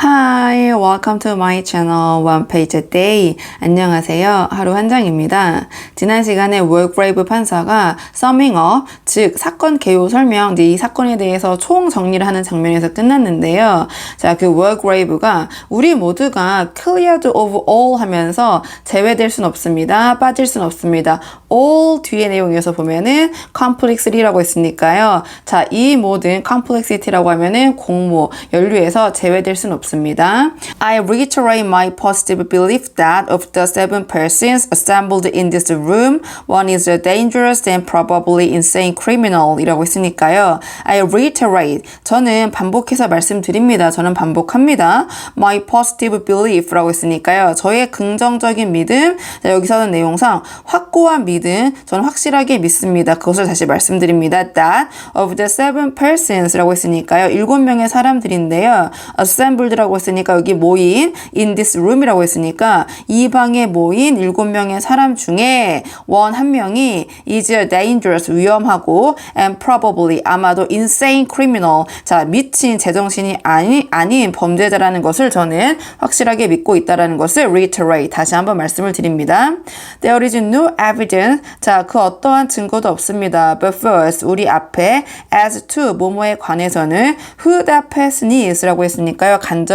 Hi, welcome to my channel One Page a Day. 안녕하세요. 하루 한 장입니다. 지난 시간에 월그레이브 판사가 summing up, 즉 사건 개요 설명, 이 사건에 대해서 총 정리를 하는 장면에서 끝났는데요. 자, 그 월그레이브가 우리 모두가 cleared of all 하면서 제외될 순 없습니다. 빠질 순 없습니다. all 뒤의 내용에서 보면은 complexly라고 했으니까요. 자, 이 모든 complexity라고 하면은 공모, 연류에서 제외될 순 없습니다. I reiterate my positive belief that of the 7 persons assembled in this room, one is a dangerous and probably insane criminal 이라고 했으니까요. I reiterate, 저는 반복해서 말씀드립니다. 저는 반복합니다. My positive belief라고 했으니까요. 저의 긍정적인 믿음, 자, 여기서는 내용상 확고한 믿음, 저는 확실하게 믿습니다. 그것을 다시 말씀드립니다. That of the 7 persons라고 했으니까요. 7명의 사람들인데요. Assembled라고 했으니까 여기 모인 in this room이라고 했으니까 이 방에 모인 7명의 사람 중에 한 명이 is a dangerous, 위험하고 and probably, 아마도 insane criminal, 자, 미친 제정신이 아닌 범죄자라는 것을 저는 확실하게 믿고 있다라는 것을 reiterate, 다시 한번 말씀을 드립니다. There is no evidence, 자, 그 어떠한 증거도 없습니다. But first, 우리 앞에 as to, 뭐뭐에 관해서는 who that person is라고 했으니까요. 간접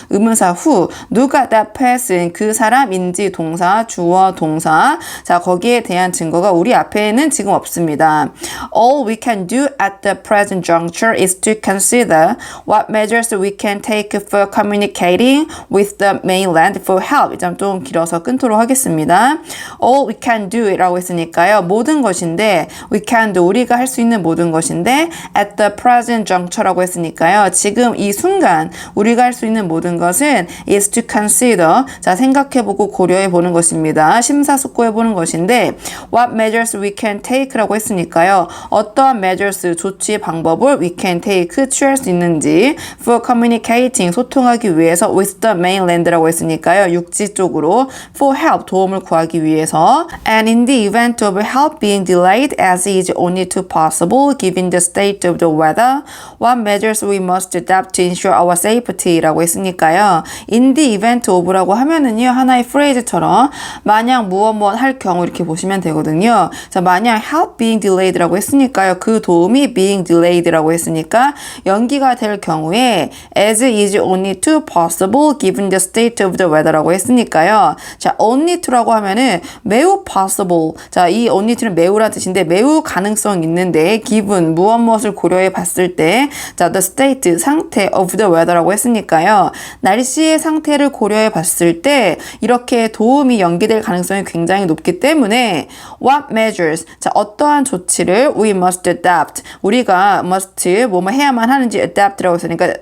의문사 후, 누가 that person, 그 사람인지 동사, 주어, 동사, 자, 거기에 대한 증거가 우리 앞에는 지금 없습니다. All we can do at the present juncture is to consider what measures we can take for communicating with the mainland for help. 좀 길어서 끊도록 하겠습니다. All we can do 라고 했으니까요. 모든 것인데, we can do, 우리가 할 수 있는 모든 것인데, at the present juncture라고 했으니까요. 지금 이 순간 우리가 할 수 있는 모든 것은 is to consider, 자, 생각해보고 고려해보는 것입니다. 심사숙고해보는 것인데, what measures we can take라고 했으니까요. 어떠한 measures, 조치 방법을 we can take, 취할 수 있는지, for communicating, 소통하기 위해서 with the mainland라고 했으니까요. 육지 쪽으로 for help, 도움을 구하기 위해서, and in the event of help being delayed as is only too possible given the state of the weather, what measures we must adopt to ensure our safety 라고 했으니까요. In the event of라고 하면은요, 하나의 프레이즈처럼 만약 무엇 할 경우 이렇게 보시면 되거든요. 자, 만약 help being delayed라고 했으니까요. 그 도움이 being delayed라고 했으니까 연기가 될 경우에 as is only too possible given the state of the weather라고 했으니까요. 자, only to라고 하면은 매우 possible. 자, 이 only to는 매우란 뜻인데 매우 가능성 있는데 given 무엇을 고려해 봤을 때, 자, the state, 상태 of the weather라고 했으니까요. 날씨의 상태를 고려해 봤을 때 이렇게 도움이 연기될 가능성이 굉장히 높기 때문에 what measures, 자, 어떠한 조치를 we must adopt, 우리가 must, 뭐뭐 해야만 하는지 adapt라고 했으니까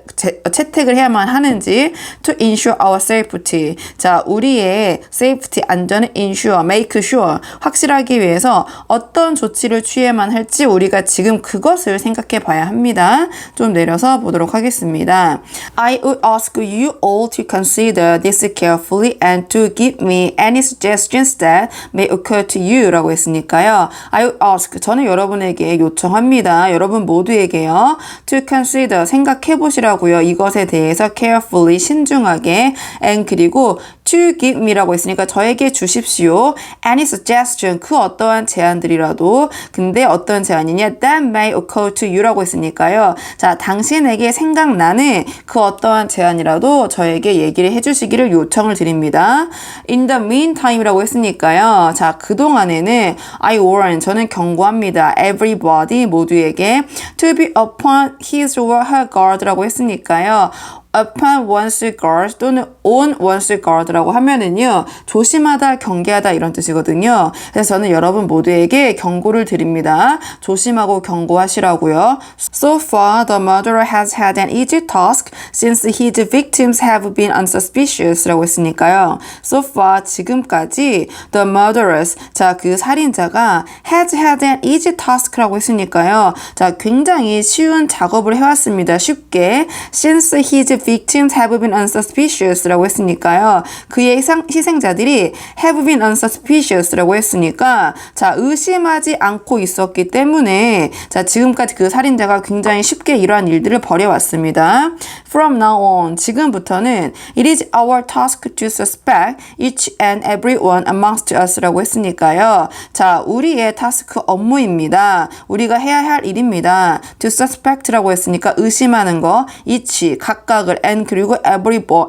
채택을 해야만 하는지 to ensure our safety, 자, 우리의 safety, 안전을 ensure, make sure, 확실하기 위해서 어떤 조치를 취해만 할지 우리가 지금 그것을 생각해 봐야 합니다. 좀 내려서 보도록 하겠습니다. I would ask you all to consider this carefully and to give me any suggestions that may occur to you 라고 했으니까요. I would ask, 저는 여러분에게 요청합니다. 여러분 모두에게요. To consider, 생각해 보시라고요. 이것에 대해서 carefully, 신중하게, and 그리고 to give me라고 했으니까 저에게 주십시오. Any suggestion, 그 어떠한 제안들이라도, 근데 어떤 제안이냐? That may occur to you라고 했으니까요. 자, 당신에게 생각나는 그 어떠한 제안이라도 저에게 얘기를 해주시기를 요청을 드립니다. In the meantime이라고 했으니까요. 자, 그동안에는 I warn, 저는 경고합니다. Everybody, 모두에게 to be upon his or her guard라고 했으니까요. upon one's guard 또는 on one's guard라고 하면은요, 조심하다, 경계하다 이런 뜻이거든요. 그래서 저는 여러분 모두에게 경고를 드립니다. 조심하고 경고하시라고요. So far, the murderer has had an easy task since his victims have been unsuspicious라고 했으니까요. So far, 지금까지 the murderers, 자, 그 살인자가 has had an easy task라고 했으니까요. 자, 굉장히 쉬운 작업을 해왔습니다. 쉽게. Since his His victims have been unsuspicious라고 했으니까요. 그의 희생자들이 have been unsuspicious라고 했으니까 자, 의심하지 않고 있었기 때문에 자, 지금까지 그 살인자가 굉장히 쉽게 이러한 일들을 벌여왔습니다. From now on, 지금부터는 it is our task to suspect each and every one amongst us라고 했으니까요. 자, 우리의 타스크 업무입니다. 우리가 해야 할 일입니다. To suspect라고 했으니까 의심하는 거, each 각각을 and 그리고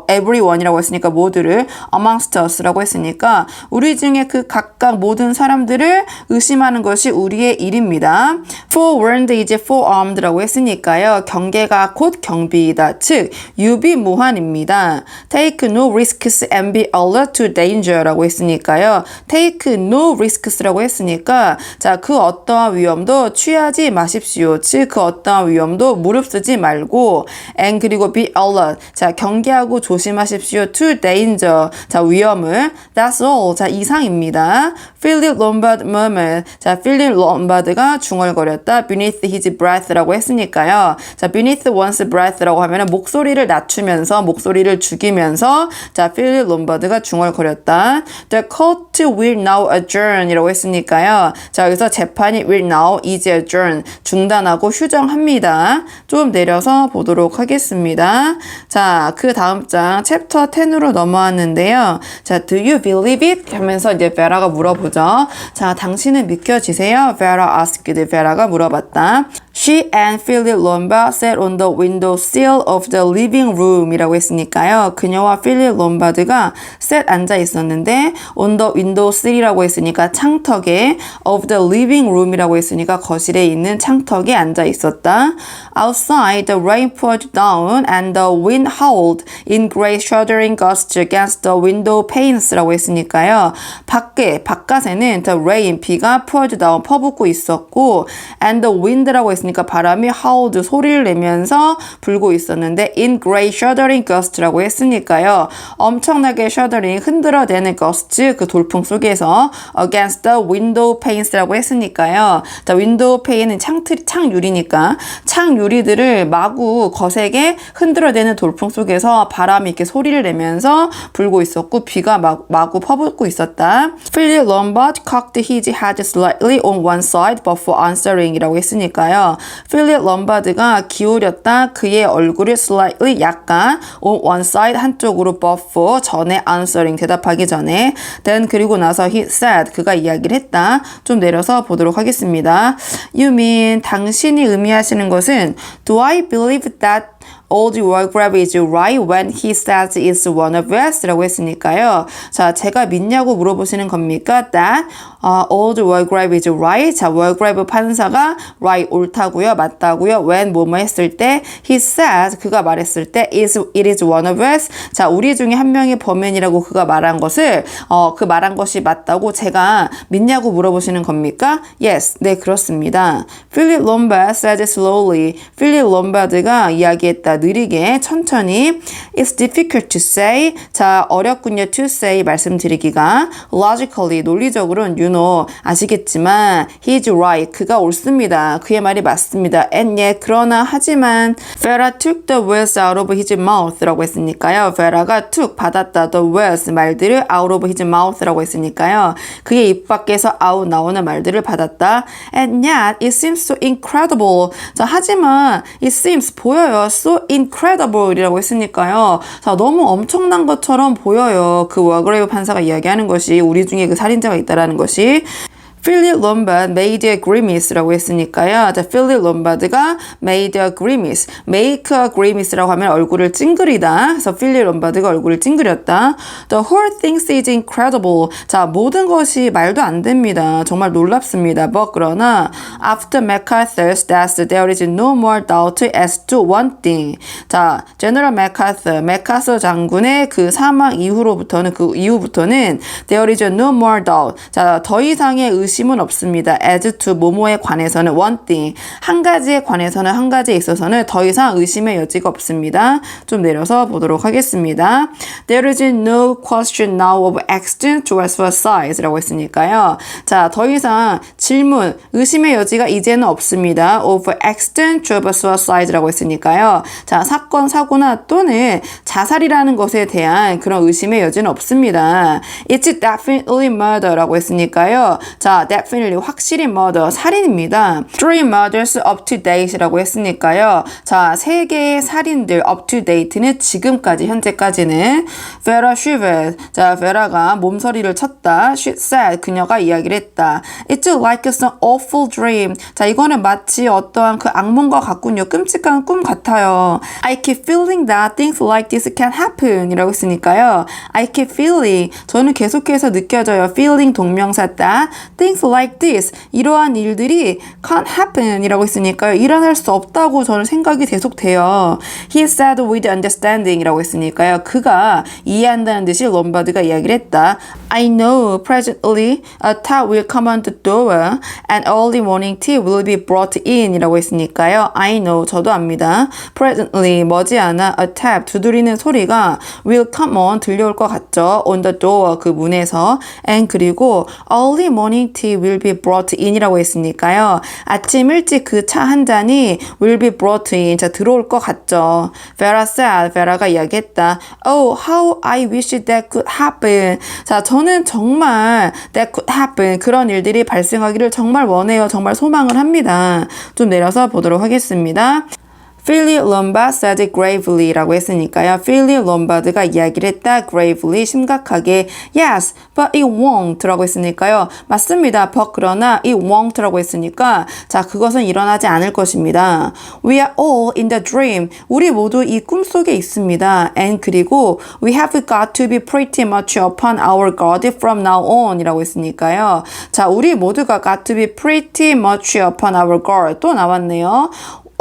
everyone이라고 했으니까 모두를 amongst us라고 했으니까 우리 중에 그 각각 모든 사람들을 의심하는 것이 우리의 일입니다. Forewarned is forearmed라고 했으니까요. 경계가 곧 경비이다. 즉 유비무환입니다. Take no risks and be alert to danger라고 했으니까요. Take no risks라고 했으니까 자, 그 어떠한 위험도 취하지 마십시오. 즉 그 어떠한 위험도 무릅쓰지 말고 and 그리고 be alert. 자, 경계하고 조심하십시오. To danger. 자, 위험을. That's all. 자, 이상입니다. Philip Lombard murmured. 자, 필립 롬바드가 중얼거렸다. Beneath his breath라고 했으니까요. 자, beneath one's breath라고 하면은 목소리를 낮추면서 목소리를 죽이면서 자, 필립 롬바드가 중얼거렸다. The court will now adjourn이라고 했으니까요. 자, 여기서 재판이 will now is adjourn 중단하고 휴정합니다. 좀 내려서 보도록 하겠습니다. 자, 그 다음 장 챕터 10으로 넘어왔는데요. 자, do you believe it? 하면서 이제 베라가 물어보죠. 자, 당신은 믿겨지세요? Vera asked. Vera가 물어봤다. She and Philip Lombard sat on the window sill of the living room 이라고 했으니까요. 그녀와 필립 롬바드가 sat 앉아 있었는데 on the window sill이라고 했으니까 창턱에 of the living room 이라고 했으니까 거실에 있는 창턱에 앉아 있었다. Outside the rain poured down and the wind howled in great shuddering gusts against the window panes 라고 했으니까요. 바깥에는 the rain 비가 poured down 퍼붓고 있었고 and the wind라고 했으니까 바람이 howled 소리를 내면서 불고 있었는데 in great shuddering gust라고 했으니까요. 엄청나게 shuddering 흔들어대는 gust 그 돌풍 속에서 against the window panes라고 했으니까요. 자, window pane은 창유리니까 창유리들을 마구 거세게 흔들어대는 돌풍 속에서 바람이 이렇게 소리를 내면서 불고 있었고 비가 마구 퍼붓고 있었다. Philip Lombard cocked his head slightly on one side but for answering이라고 했으니까요. 필립 럼바드가 기울였다. 그의 얼굴을 slightly 약간 on one side 한쪽으로 but for 전에 answering 대답하기 전에 then 그리고 나서 he said 그가 이야기를 했다. 좀 내려서 보도록 하겠습니다. You mean 당신이 의미하시는 것은 Do I believe that Old Wargrave is right when he says it's one of us 라고 했으니까요. 자, 제가 믿냐고 물어보시는 겁니까? That Old Wargrave is right. 자, Wargrave 판사가 right 옳다고요. 맞다고요. When 뭐뭐 했을 때 he says 그가 말했을 때 it is one of us. 자, 우리 중에 한 명이 범인이라고 그가 말한 것을 그 말한 것이 맞다고 제가 믿냐고 물어보시는 겁니까? Yes. 네, 그렇습니다. Philip Lombard said slowly. 필립 롬바드가 이야기했다. 느리게 천천히 It's difficult to say. 자, 어렵군요. To say 말씀드리기가 logically 논리적으로는 you know 아시겠지만 he's right. 그가 옳습니다. 그의 말이 맞습니다. And yet 그러나 하지만 Vera took the words out of his mouth라고 했으니까요. Vera가 took 받았다. The words 말들을 out of his mouth라고 했으니까요. 그의 입 밖에서 out 나오는 말들을 받았다. And yet it seems so incredible. 자, 하지만 it seems 보여요. So incredible이라고 했으니까요. 자, 너무 엄청난 것처럼 보여요. 그 워그레이브 판사가 이야기하는 것이 우리 중에 그 살인자가 있다라는 것이. 필립 롬바드 made a grimace라고 했으니까요. 자, 필립 롬바드가 made a grimace, make a grimace라고 하면 얼굴을 찡그리다. 그래서 필립 롬바드가 얼굴을 찡그렸다. The whole thing is incredible. 자, 모든 것이 말도 안 됩니다. 정말 놀랍습니다. But 그러나 after MacArthur's death, there is no more doubt as to one thing. 자, General MacArthur, 맥아서 장군의 그 사망 이후로부터는 그 이후부터는 there is no more doubt. 자, 더 이상의 의심은 없습니다. as to 뭐뭐에 관해서는 one thing. 한 가지에 관해서는 한 가지에 있어서는 더 이상 의심의 여지가 없습니다. 좀 내려서 보도록 하겠습니다. There is no question now of accident, dress or size 라고 했으니까요. 자, 더 이상 질문, 의심의 여지가 이제는 없습니다. of accident, dress or size 라고 했으니까요. 자, 사건, 사고나 또는 자살이라는 것에 대한 그런 의심의 여지는 없습니다. It's definitely murder 라고 했으니까요. 자, definitely 확실히 murder, 살인입니다. Three murders up to date 라고 했으니까요. 자, 3개의 살인들 up to date는 지금까지, 현재까지는 Vera shivered. 자, 베라가 몸서리를 쳤다. She said. 그녀가 이야기를 했다. It's like some awful dream. 자, 이거는 마치 어떠한 그 악몽과 같군요. 끔찍한 꿈 같아요. I keep feeling that things like this can happen 이라고 했으니까요. I keep feeling. 저는 계속해서 느껴져요. feeling 동명사 that things like this. 이러한 일들이 can happen 이라고 했으니까요. 일어날 수 없다고 저는 생각이 계속돼요. He said with understanding 이라고 했으니까요. 그가 이해한다는 듯이 롬바드가 이야기를 했다. I know presently a tap will come on the door and early morning tea will be brought in 이라고 했으니까요. I know 저도 압니다. Presently 머지않아 a tap 두드리는 소리가 will come on 들려올 것 같죠. On the door 그 문에서 and 그리고 early morning tea will be brought in 이라고 했으니까요. 아침 일찍 그 차 한 잔이 will be brought in 자 들어올 것 같죠. Vera said 베라가 이야기했다. Oh how I wish that could happen. 자 저는 정말 that could happen 그런 일들이 발생하기를 정말 원해요. 정말 소망을 합니다. 좀 내려서 보도록 하겠습니다. Philip Lombard said gravely 라고 했으니까요. Philip Lombard가 이야기를 했다. gravely, 심각하게. Yes, but it won't 라고 했으니까요. 맞습니다. but 그러나 it won't 라고 했으니까 자, 그것은 일어나지 않을 것입니다. We are all in the dream. 우리 모두 이 꿈속에 있습니다. And 그리고 we have got to be pretty much upon our guard from now on 이라고 했으니까요. 자, 우리 모두가 got to be pretty much upon our guard 또 나왔네요.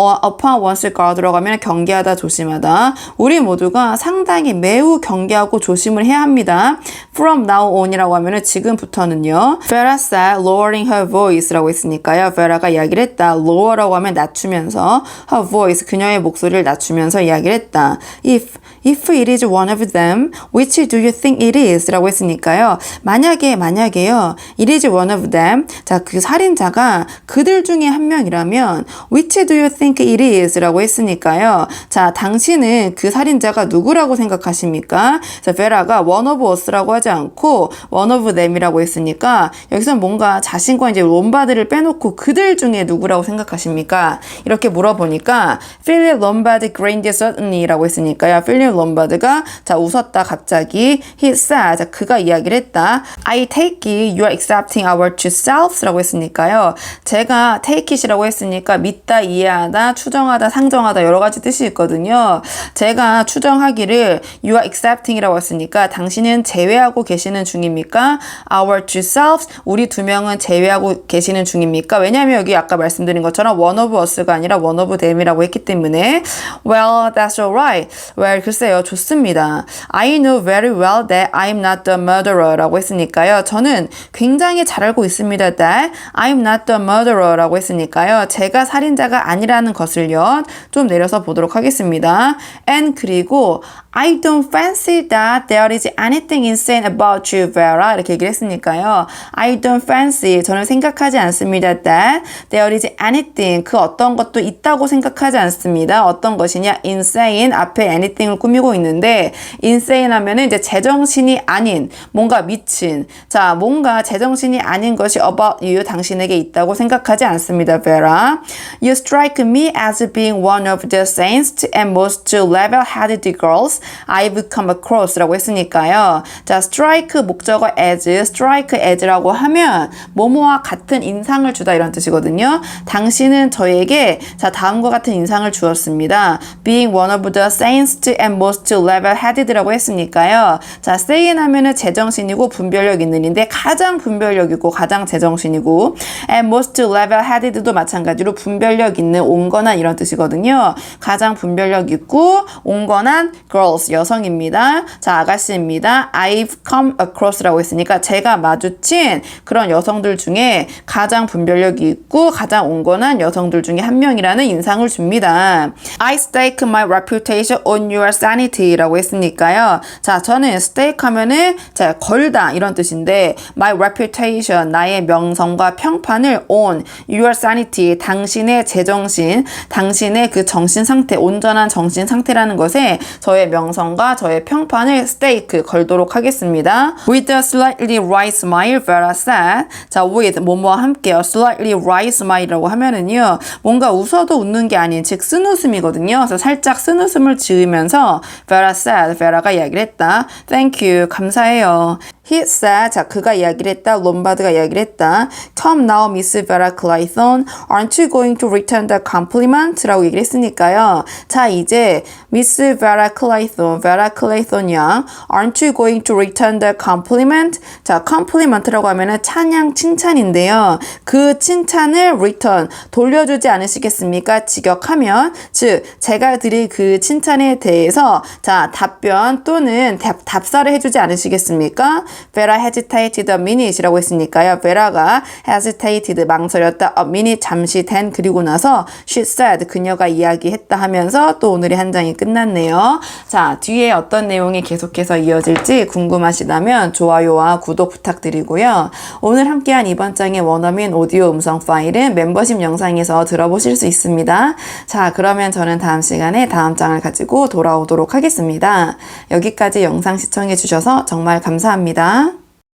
upon one's guard 들어가면 경계하다, 조심하다. 우리 모두가 상당히 매우 경계하고 조심을 해야 합니다. From now on이라고 하면 지금부터는요. Vera said, lowering her voice라고 했으니까요. Vera가 이야기를 했다. lower라고 하면 낮추면서 her voice, 그녀의 목소리를 낮추면서 이야기를 했다. If it is one of them, which do you think it is? 라고 했으니까요. 만약에요. It is one of them. 자, 그 살인자가 그들 중에 한 명이라면 which do you think it is? 라고 했으니까요. 자, 당신은 그 살인자가 누구라고 생각하십니까? 자, 베라가 one of us라고 하지 않고 one of them이라고 했으니까 여기서 뭔가 자신과 이제 롬바드를 빼놓고 그들 중에 누구라고 생각하십니까? 이렇게 물어보니까 Philip Lombard grinned suddenly라고 했으니까요. 필립 롬바드가 자 웃었다 갑자기. He said, 자, 그가 이야기를 했다. I take it you are accepting our two selves라고 했으니까요. 제가 take it이라고 했으니까 믿다, 이해하다, 추정하다, 상정하다 여러 가지 뜻이 있거든요. 제가 추정하기를 you are accepting이라고 했으니까 당신은 제외하고 계시는 중입니까? Our two selves, 우리 두 명은 제외하고 계시는 중입니까? 왜냐하면 여기 아까 말씀드린 것처럼 one of us가 아니라 one of them이라고 했기 때문에 Well, that's alright. Well, 글쎄요. 좋습니다. I know very well that I'm not the murderer라고 했으니까요. 저는 굉장히 잘 알고 있습니다. That I'm not the murderer라고 했으니까요. 제가 살인자가 아니라는 것을요. 좀 내려서 보도록 하겠습니다. And 그리고 I don't fancy that there is anything insane about you, Vera. 이렇게 얘기를 했으니까요. I don't fancy. 저는 생각하지 않습니다. That there is anything. 그 어떤 것도 있다고 생각하지 않습니다. 어떤 것이냐? Insane. 앞에 anything을 꾸미고 있는데 insane 하면은 이제 제정신이 아닌 뭔가 미친. 자, 뭔가 제정신이 아닌 것이 about you. 당신에게 있다고 생각하지 않습니다, Vera. You strike me as being one of the sanest and most level-headed girls I've come across 라고 했으니까요. 자, strike 목적어 as, strike as라고 하면 뭐뭐와 같은 인상을 주다 이런 뜻이거든요. 당신은 저에게 자 다음과 같은 인상을 주었습니다. Being one of the sanest and most level-headed라고 했으니까요. 자, stay인 하면은 제정신이고 분별력 있는인데 가장 분별력이고 가장 제정신이고 and most level-headed도 마찬가지로 분별력 있는 온건한 이런 뜻이거든요. 가장 분별력 있고 온건한 girls 여성입니다. 자, 아가씨입니다. I've come across라고 했으니까 제가 마주친 그런 여성들 중에 가장 분별력이 있고 가장 온건한 여성들 중에 한 명이라는 인상을 줍니다. I stake my reputation on your sanity라고 했으니까요. 자, 저는 stake 하면은 자, 걸다 이런 뜻인데 my reputation 나의 명성과 평판을 on your sanity 당신의 제정신, 당신의 그 정신 상태, 온전한 정신 상태라는 것에 저의 명성과 저의 평판을 stake 걸도록 하겠습니다. With a slightly wry smile, Vera said. 자, with 뭐뭐와 함께요. Slightly wry smile이라고 하면은요, 뭔가 웃어도 웃는 게 아닌 즉 쓴웃음이거든요. 그래서 살짝 쓴웃음을 지으면서 Vera said, Vera가 이야기를 했다. Thank you, 감사해요. He said, 자, 그가 이야기를 했다. 롬바드가 이야기를 했다. Come now, Miss Vera Clayton. Aren't you going to return the compliment? 라고 얘기를 했으니까요. 자, 이제 Miss Vera Clayton, Vera Clayton 양, Aren't you going to return the compliment? 자, compliment라고 하면은 찬양, 칭찬인데요. 그 칭찬을 return, 돌려주지 않으시겠습니까? 직역하면, 즉, 제가 드릴 그 칭찬에 대해서, 자, 답변 또는 답사를 해주지 않으시겠습니까? Vera hesitated a minute이라고 했으니까요. Vera가 hesitated 망설였다 a minute 잠시 된 그리고 나서 she said 그녀가 이야기했다 하면서 또 오늘의 한 장이 끝났네요. 자, 뒤에 어떤 내용이 계속해서 이어질지 궁금하시다면 좋아요와 구독 부탁드리고요. 오늘 함께한 이번 장의 원어민 오디오 음성 파일은 멤버십 영상에서 들어보실 수 있습니다. 자, 그러면 저는 다음 시간에 다음 장을 가지고 돌아오도록 하겠습니다. 여기까지 영상 시청해 주셔서 정말 감사합니다.